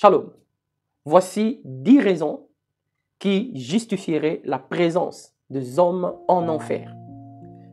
Shalom. Voici 10 raisons qui justifieraient la présence des hommes en enfer.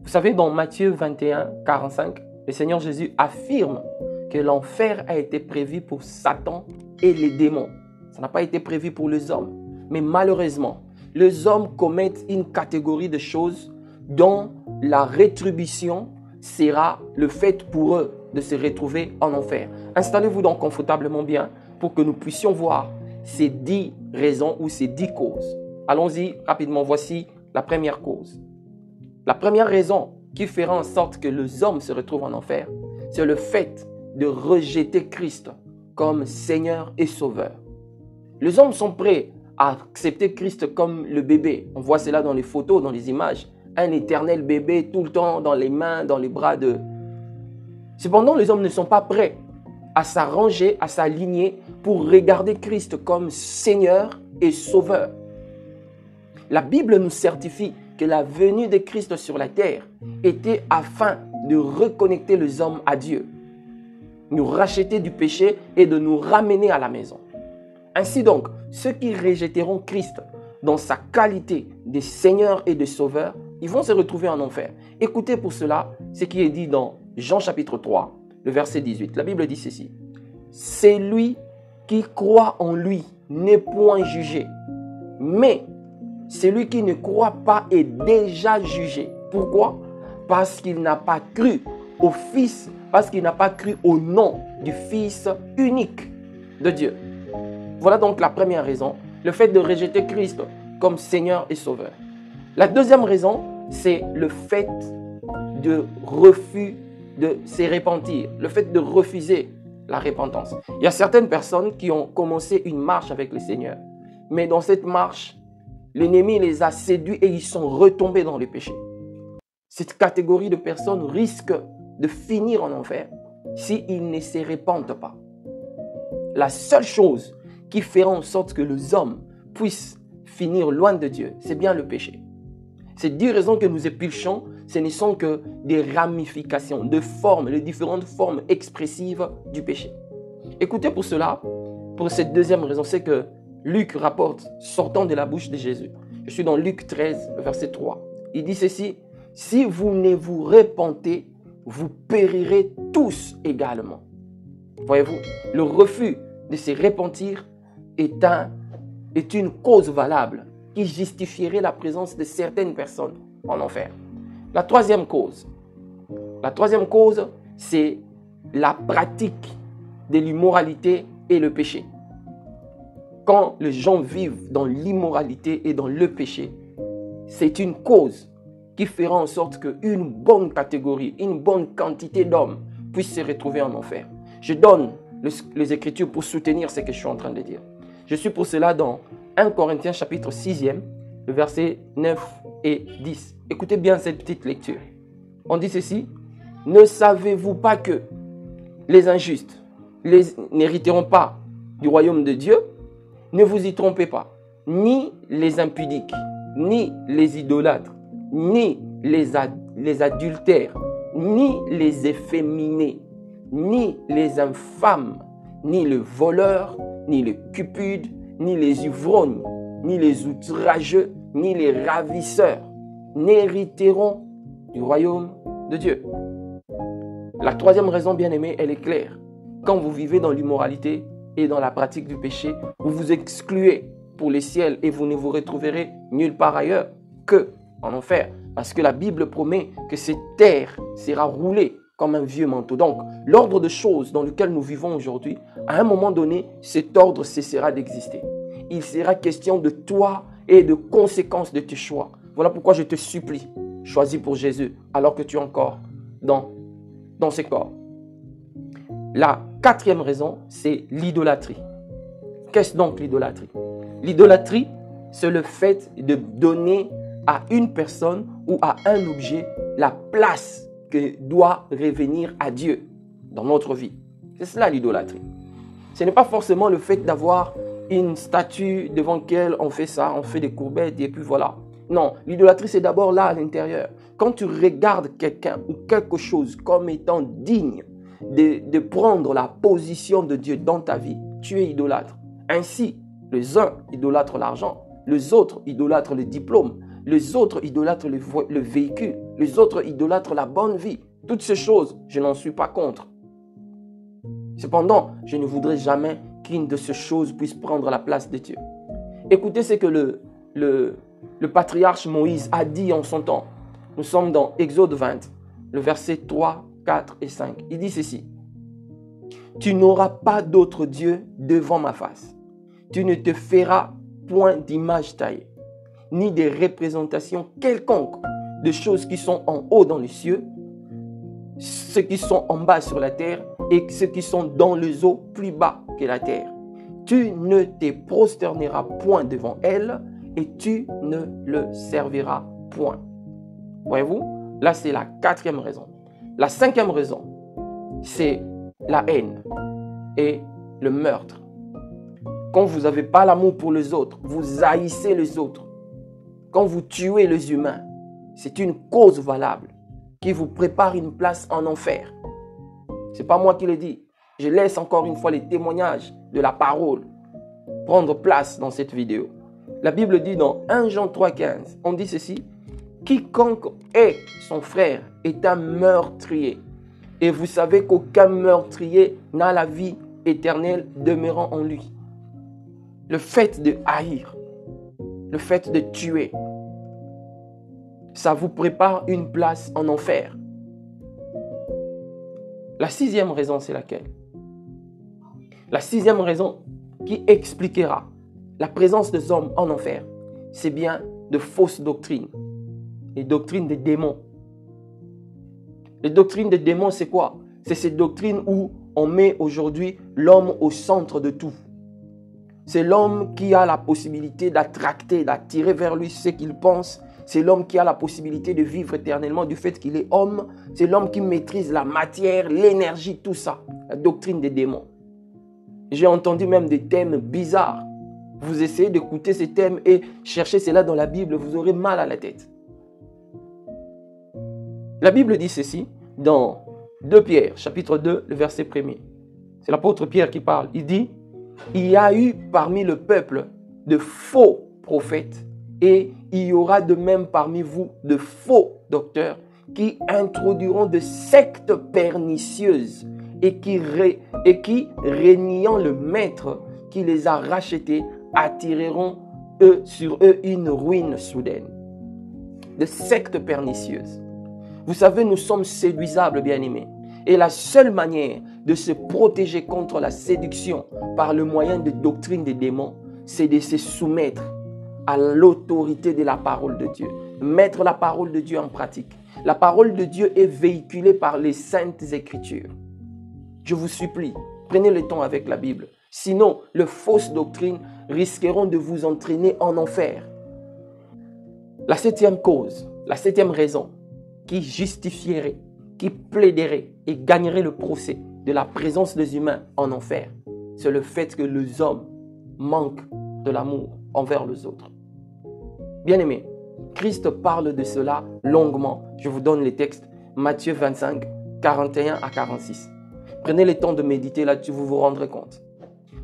Vous savez, dans Matthieu 21, 45, le Seigneur Jésus affirme que l'enfer a été prévu pour Satan et les démons. Ça n'a pas été prévu pour les hommes. Mais malheureusement, les hommes commettent une catégorie de choses dont la rétribution sera le fait pour eux de se retrouver en enfer. Installez-vous donc confortablement bien pour que nous puissions voir ces 10 raisons ou ces 10 causes. Allons-y rapidement. Voici la première cause. La première raison qui fera en sorte que les hommes se retrouvent en enfer, c'est le fait de rejeter Christ comme Seigneur et Sauveur. Les hommes sont prêts à accepter Christ comme le bébé. On voit cela dans les photos, dans les images. Un éternel bébé tout le temps dans les mains, dans les bras de... Cependant, les hommes ne sont pas prêts à s'arranger, à s'aligner pour regarder Christ comme Seigneur et Sauveur. La Bible nous certifie que la venue de Christ sur la terre était afin de reconnecter les hommes à Dieu, nous racheter du péché et de nous ramener à la maison. Ainsi donc, ceux qui rejetteront Christ dans sa qualité de Seigneur et de Sauveur, ils vont se retrouver en enfer. Écoutez pour cela ce qui est dit dans Jean chapitre 3, le verset 18. La Bible dit ceci. « Celui qui croit en lui n'est point jugé, mais celui qui ne croit pas est déjà jugé. » Pourquoi? Parce qu'il n'a pas cru au Fils, parce qu'il n'a pas cru au nom du Fils unique de Dieu. Voilà donc la première raison, le fait de rejeter Christ comme Seigneur et Sauveur. La deuxième raison, c'est le fait de refus de se repentir, le fait de refuser la repentance. Il y a certaines personnes qui ont commencé une marche avec le Seigneur, mais dans cette marche, l'ennemi les a séduits et ils sont retombés dans le péché. Cette catégorie de personnes risque de finir en enfer s'ils ne se repentent pas. La seule chose qui fera en sorte que les hommes puissent finir loin de Dieu, c'est bien le péché. Ces 10 raisons que nous épluchons, ce ne sont que des ramifications, de formes, les différentes formes expressives du péché. Écoutez pour cela, pour cette deuxième raison, c'est que Luc rapporte, sortant de la bouche de Jésus. Je suis dans Luc 13, verset 3. Il dit ceci, « Si vous ne vous repentez, vous périrez tous également. » Voyez-vous, le refus de se repentir est une cause valable qui justifierait la présence de certaines personnes en enfer. La troisième cause, c'est la pratique de l'immoralité et le péché. Quand les gens vivent dans l'immoralité et dans le péché, c'est une cause qui fera en sorte qu'une bonne catégorie, une bonne quantité d'hommes puissent se retrouver en enfer. Je donne les Écritures pour soutenir ce que je suis en train de dire. Je suis pour cela dans 1 Corinthiens chapitre 6e, le verset 9 et 10. Écoutez bien cette petite lecture. On dit ceci. « Ne savez-vous pas que les injustes n'hériteront pas du royaume de Dieu? Ne vous y trompez pas. Ni les impudiques, ni les idolâtres, ni les adultères, ni les efféminés, ni les infâmes, ni le voleur, ni le cupide, ni les ivrognes, ni les outrageux, ni les ravisseurs n'hériteront du royaume de Dieu. » La troisième raison, bien aimée, elle est claire. Quand vous vivez dans l'immoralité et dans la pratique du péché, vous vous excluez pour les ciels et vous ne vous retrouverez nulle part ailleurs que en enfer. Parce que la Bible promet que cette terre sera roulée comme un vieux manteau. Donc, l'ordre de choses dans lequel nous vivons aujourd'hui, à un moment donné, cet ordre cessera d'exister. Il sera question de toi et de conséquences de tes choix. Voilà pourquoi je te supplie, choisis pour Jésus alors que tu es encore dans ce corps. La quatrième raison, c'est l'idolâtrie. Qu'est-ce donc l'idolâtrie? L'idolâtrie, c'est le fait de donner à une personne ou à un objet la place que doit revenir à Dieu dans notre vie. C'est cela l'idolâtrie. Ce n'est pas forcément le fait d'avoir une statue devant laquelle on fait ça, on fait des courbettes et puis voilà. Non, l'idolâtrie c'est d'abord là à l'intérieur. Quand tu regardes quelqu'un ou quelque chose comme étant digne de prendre la position de Dieu dans ta vie, tu es idolâtre. Ainsi, les uns idolâtrent l'argent, les autres idolâtrent le diplôme, les autres idolâtrent le véhicule, les autres idolâtrent la bonne vie. Toutes ces choses, je n'en suis pas contre. Cependant, je ne voudrais jamais qu'une de ces choses puisse prendre la place de Dieu. Écoutez ce que le patriarche Moïse a dit en son temps. Nous sommes dans Exode 20, le verset 3, 4 et 5. Il dit ceci. « Tu n'auras pas d'autre Dieu devant ma face. Tu ne te feras point d'image taillée, ni de représentation quelconque de choses qui sont en haut dans les cieux, ceux qui sont en bas sur la terre et ceux qui sont dans les eaux plus bas que la terre. Tu ne te prosterneras point devant elles et tu ne le serviras point. » Voyez-vous, là c'est la 4e raison. La 5e raison, c'est la haine et le meurtre. Quand vous n'avez pas l'amour pour les autres, vous haïssez les autres. Quand vous tuez les humains, c'est une cause valable qui vous prépare une place en enfer. Ce n'est pas moi qui le dis. Je laisse encore une fois les témoignages de la parole prendre place dans cette vidéo. La Bible dit dans 1 Jean 3,15, on dit ceci. Quiconque hait son frère est un meurtrier. Et vous savez qu'aucun meurtrier n'a la vie éternelle demeurant en lui. Le fait de haïr, le fait de tuer, ça vous prépare une place en enfer. La 6e raison, c'est laquelle? La 6e raison qui expliquera la présence des hommes en enfer, c'est bien de fausses doctrines. Les doctrines des démons. Les doctrines des démons, c'est quoi? C'est ces doctrines où on met aujourd'hui l'homme au centre de tout. C'est l'homme qui a la possibilité d'attracter, d'attirer vers lui ce qu'il pense. C'est l'homme qui a la possibilité de vivre éternellement du fait qu'il est homme. C'est l'homme qui maîtrise la matière, l'énergie, tout ça. La doctrine des démons. J'ai entendu même des thèmes bizarres. Vous essayez d'écouter ces thèmes et chercher cela dans la Bible, vous aurez mal à la tête. La Bible dit ceci dans 2 Pierre, chapitre 2, le verset 1er. C'est l'apôtre Pierre qui parle. Il dit, « Il y a eu parmi le peuple de faux prophètes et il y aura de même parmi vous de faux docteurs qui introduiront de sectes pernicieuses et qui reniant le maître qui les a rachetés, attireront sur eux une ruine soudaine. » De sectes pernicieuses. Vous savez, nous sommes séduisables, bien-aimés. Et la seule manière de se protéger contre la séduction par le moyen de doctrine des démons, c'est de se soumettre à l'autorité de la parole de Dieu. Mettre la parole de Dieu en pratique. La parole de Dieu est véhiculée par les saintes écritures. Je vous supplie, prenez le temps avec la Bible. Sinon, les fausses doctrines risqueront de vous entraîner en enfer. La 7e cause, la 7e raison qui justifierait, qui plaiderait et gagnerait le procès de la présence des humains en enfer, c'est le fait que les hommes manquent de l'amour envers les autres. Bien-aimés, Christ parle de cela longuement. Je vous donne les textes. Matthieu 25, 41 à 46. Prenez le temps de méditer là-dessus, vous vous rendrez compte.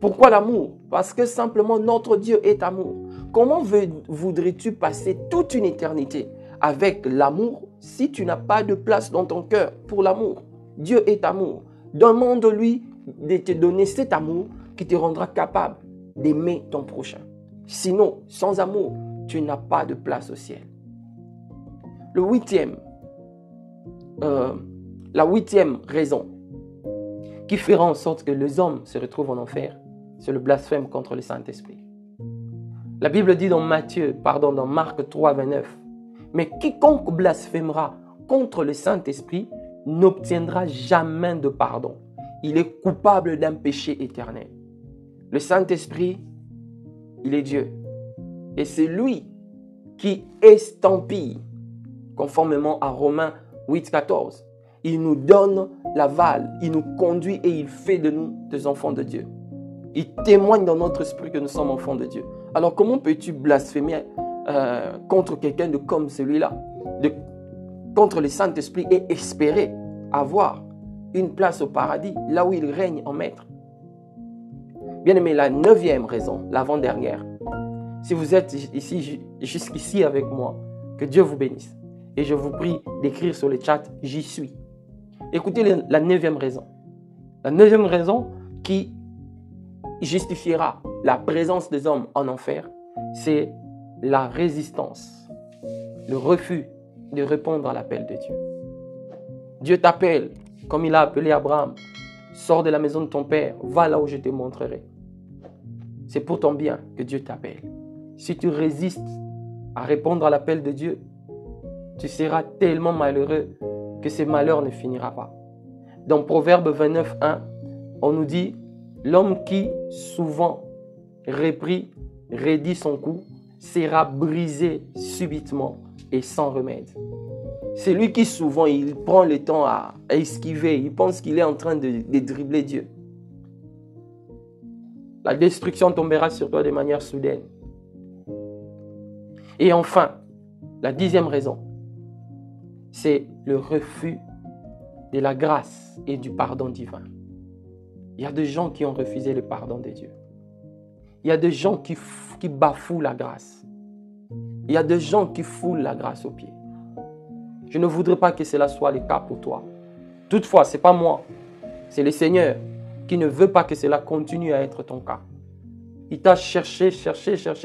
Pourquoi l'amour? Parce que simplement notre Dieu est amour. Comment voudrais-tu passer toute une éternité avec l'amour si tu n'as pas de place dans ton cœur pour l'amour? Dieu est amour. Demande-lui de te donner cet amour qui te rendra capable d'aimer ton prochain. Sinon, sans amour, tu n'as pas de place au ciel. La 8e raison qui fera en sorte que les hommes se retrouvent en enfer, c'est le blasphème contre le Saint-Esprit. La Bible dit dans Marc 3, 29, « Mais quiconque blasphémera contre le Saint-Esprit n'obtiendra jamais de pardon. Il est coupable d'un péché éternel. » Le Saint-Esprit, il est Dieu. Et c'est lui qui estampille, conformément à Romains 8, 14. Il nous donne l'aval, il nous conduit et il fait de nous des enfants de Dieu. Il témoigne dans notre esprit que nous sommes enfants de Dieu. Alors comment peux-tu blasphémer contre quelqu'un de comme celui-là, contre le Saint-Esprit et espérer avoir une place au paradis, là où il règne en maître? Bien aimé, la 9e raison, l'avant-dernière. Si vous êtes ici, jusqu'ici avec moi, que Dieu vous bénisse. Et je vous prie d'écrire sur le chat, j'y suis. Écoutez la 9e raison. La 9e raison qui justifiera la présence des hommes en enfer, c'est la résistance, le refus de répondre à l'appel de Dieu. Dieu t'appelle, comme il a appelé Abraham. Sors de la maison de ton père, va là où je te montrerai. C'est pour ton bien que Dieu t'appelle. Si tu résistes à répondre à l'appel de Dieu, tu seras tellement malheureux que ce malheur ne finira pas. Dans Proverbe 29, 1, on nous dit « L'homme qui souvent reprit, raidit son cou, sera brisé subitement et sans remède. » C'est lui qui souvent, il prend le temps à esquiver, il pense qu'il est en train de dribbler Dieu. La destruction tombera sur toi de manière soudaine. Et enfin, la 10e raison, c'est le refus de la grâce et du pardon divin. Il y a des gens qui ont refusé le pardon de Dieu. Il y a des gens qui bafouent la grâce. Il y a des gens qui foulent la grâce aux pieds. Je ne voudrais pas que cela soit le cas pour toi. Toutefois, ce n'est pas moi. C'est le Seigneur qui ne veut pas que cela continue à être ton cas. Il t'a cherché.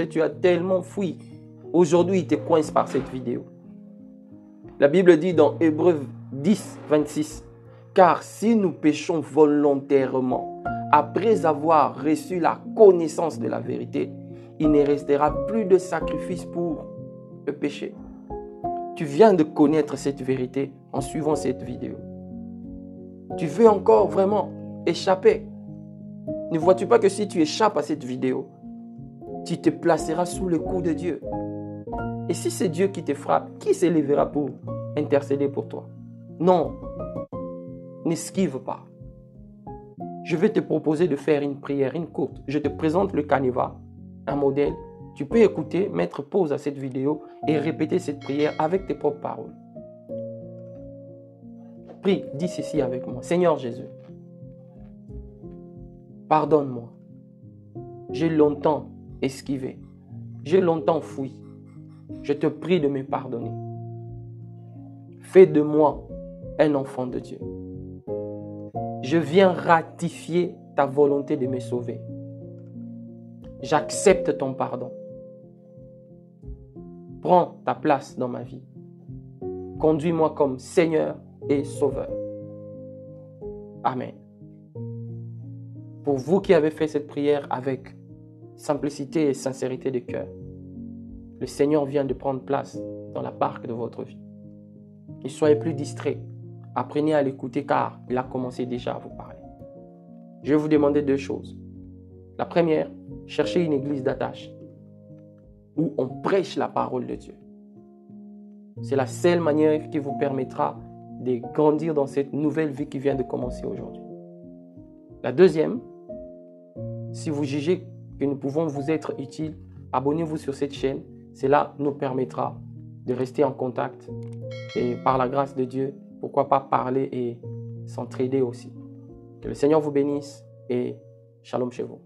Tu as tellement fui. Aujourd'hui, il te coince par cette vidéo. La Bible dit dans Hébreux 10, 26, « Car si nous péchons volontairement, après avoir reçu la connaissance de la vérité, il ne restera plus de sacrifice pour le péché. » Tu viens de connaître cette vérité en suivant cette vidéo. Tu veux encore vraiment échapper. Ne vois-tu pas que si tu échappes à cette vidéo, tu te placeras sous le coup de Dieu. Et si c'est Dieu qui te frappe, qui s'élèvera pour intercéder pour toi? Non, n'esquive pas. Je vais te proposer de faire une prière, une courte. Je te présente le Canevas, un modèle. Tu peux écouter, mettre pause à cette vidéo et répéter cette prière avec tes propres paroles. Prie, dis ceci avec moi. Seigneur Jésus, pardonne-moi. J'ai longtemps esquivé. J'ai longtemps fui. Je te prie de me pardonner. Fais de moi un enfant de Dieu. Je viens ratifier ta volonté de me sauver. J'accepte ton pardon. Prends ta place dans ma vie. Conduis-moi comme Seigneur et Sauveur. Amen. Pour vous qui avez fait cette prière avec simplicité et sincérité de cœur, le Seigneur vient de prendre place dans la barque de votre vie. Ne soyez plus distraits. Apprenez à l'écouter car il a commencé déjà à vous parler. Je vais vous demander 2 choses. La première, cherchez une église d'attache où on prêche la parole de Dieu. C'est la seule manière qui vous permettra de grandir dans cette nouvelle vie qui vient de commencer aujourd'hui. La deuxième, si vous jugez que nous pouvons vous être utiles, abonnez-vous sur cette chaîne. Cela nous permettra de rester en contact et par la grâce de Dieu, pourquoi pas parler et s'entraider aussi. Que le Seigneur vous bénisse et shalom chez vous.